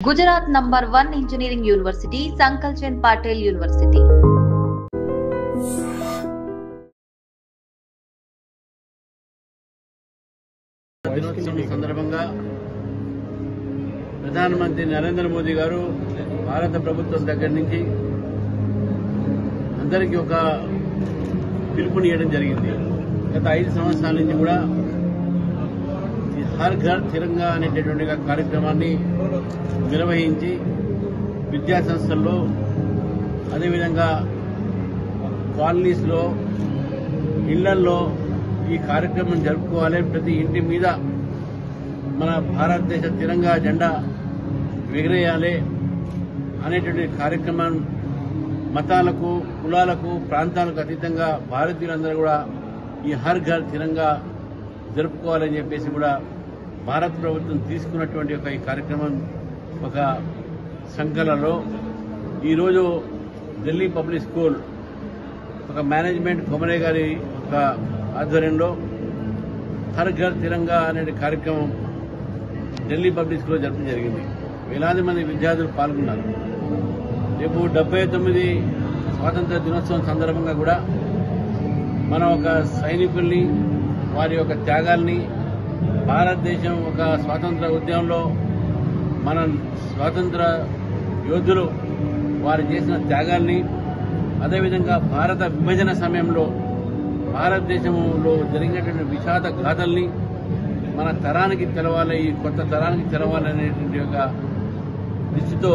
Gujarat #1 Engineering University, Sankalchand Patel University. దినోత్సవం సందర్భంగా ప్రధానమంత్రి నరేంద్ర మోదీ గారు భారత ప్రభుత్వం దగ్గర నుంచి అందరికీ ఒక పిలుపునియడం జరిగింది. గత 5 సంవత్సరాల నుంచి కూడా హర్ ఘర్ తిరంగా అనేటటువంటి కార్యక్రమాన్ని నిర్వహించి విద్యా సంస్థల్లో అదేవిధంగా కాలనీస్లో ఇళ్లల్లో ఈ కార్యక్రమం జరుపుకోవాలి. ప్రతి ఇంటి మీద మన భారతదేశ తిరంగా జెండా ఎగిరేయాలి అనేటువంటి కార్యక్రమం మతాలకు, కులాలకు, ప్రాంతాలకు అతీతంగా భారతీయులందరూ కూడా ఈ హర్ ఘర్ తిరంగా జరుపుకోవాలని చెప్పేసి కూడా భారత ప్రభుత్వం తీసుకున్నటువంటి ఈ కార్యక్రమం ఒక సంకలనలో ఈరోజు ఢిల్లీ పబ్లిక్ స్కూల్ ఒక మేనేజ్మెంట్ కొమరే గారి ఒక ఆధ్వర్యంలో హర్ ఘర్ తిరంగా అనే కార్యక్రమం ఢిల్లీ పబ్లిక్ స్కూల్లో జరపడం జరిగింది. వేలాది మంది విద్యార్థులు పాల్గొన్నారు. రేపు 79 స్వాతంత్ర దినోత్సవం సందర్భంగా కూడా మనం ఒక సైనికుల్ని, వారి యొక్క త్యాగాల్ని, భారతదేశం ఒక స్వాతంత్ర ఉద్యమంలో మన స్వాతంత్ర యోధులు వారు చేసిన త్యాగాల్ని, అదేవిధంగా భారత విభజన సమయంలో భారతదేశంలో జరిగినటువంటి విషాద గాథల్ని మన తరానికి తెలవాలి, ఈ కొత్త తరానికి తెలవాలనేటువంటి ఒక దృష్టితో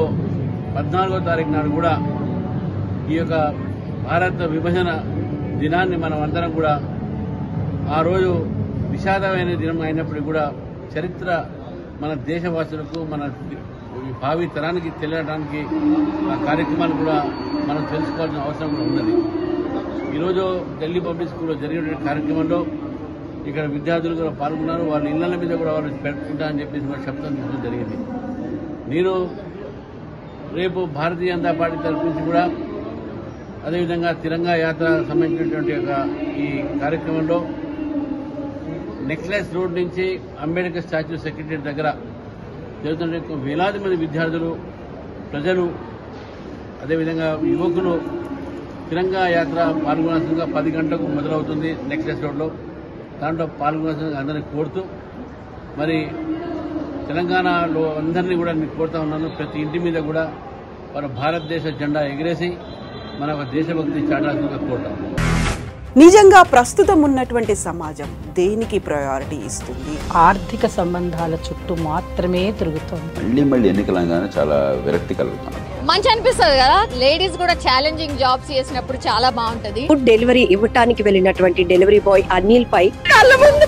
14వ తారీఖు నాడు కూడా ఈ యొక్క భారత విభజన దినాన్ని మనం అందరం కూడా ఆ రోజు విషాదమైన దినం అయినప్పటికీ కూడా చరిత్ర మన దేశవాసులకు, మన భావి తరానికి తెలియడానికి ఆ కార్యక్రమాన్ని కూడా మనం తెలుసుకోవాల్సిన అవసరం కూడా ఉన్నది. ఈరోజు ఢిల్లీ పబ్లిక్ స్కూల్లో జరిగిన కార్యక్రమంలో ఇక్కడ విద్యార్థులు కూడా పాల్గొన్నారు. వాళ్ళ ఇళ్ల మీద కూడా వాళ్ళు పెట్టుకుంటారని చెప్పేసి కూడా శబ్దం తీసుకోవడం జరిగింది. నేను రేపు భారతీయ జనతా పార్టీ తరఫు నుంచి కూడా అదేవిధంగా తిరంగా యాత్ర సంబంధించినటువంటి ఈ కార్యక్రమంలో నెక్లెస్ రోడ్ నుంచి అంబేద్కర్ స్టాచ్యూ సెక్రటరీ దగ్గర జరుగుతున్న వేలాది మంది విద్యార్థులు, ప్రజలు, అదేవిధంగా యువకులు తిరంగా యాత్ర పాల్గొనాల్సిందిగా 10 గంటలకు మొదలవుతుంది నెక్లెస్ రోడ్లో. దాంట్లో పాల్గొనాల్సిందిగా అందరినీ కోరుతూ మరి తెలంగాణలో అందరినీ కూడా నేను కోరుతా ఉన్నాను. ప్రతి ఇంటి మీద కూడా మన భారతదేశ జెండా ఎగిరేసి మన ఒక దేశభక్తి చాటాల్సిందిగా కోరుతాం. నిజంగా ప్రస్తుతం ఉన్నటువంటి సమాజం దేనికి ప్రయారిటీ ఇస్తుంది? ఆర్థిక సంబంధాల చుట్టూ మాత్రమే తిరుగుతుంది. మళ్ళీ ఎన్నికలంగానే చాలా విరక్తి కలుగుతాం. మంచి అనిపిస్తుంది కదా, లేడీస్ కూడా ఛాలెంజింగ్ జాబ్స్ చేసినప్పుడు చాలా బాగుంటది. ఫుడ్ డెలివరీ ఇవ్వటానికి వెళ్ళినటువంటి డెలివరీ బాయ్ అనిల్ పై కళ్ళ ముందు